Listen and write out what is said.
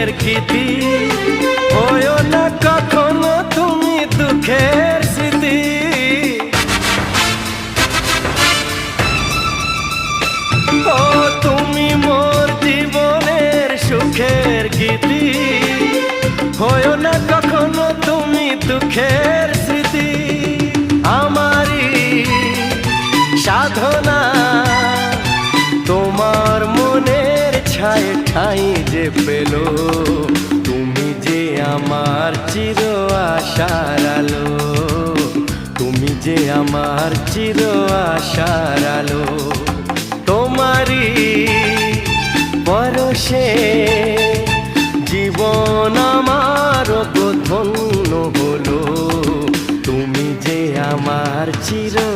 সুখের গীতি, হয়ো না কখনো তুমি দুঃখের স্মৃতি। ও তুমি মোর জীবনের সুখের গীতি, হয়ো না কখনো তুমি দুঃখের স্মৃতি। আমারই সাধনা তোমার মনের ছায় ঠাঁই যে পেল, তুমি যে আমার চির আশার আলো, তুমি যে আমার চির আশার আলো। তোমারই পরশে জীবন আমার ধন্য হলো, তুমি যে আমার চির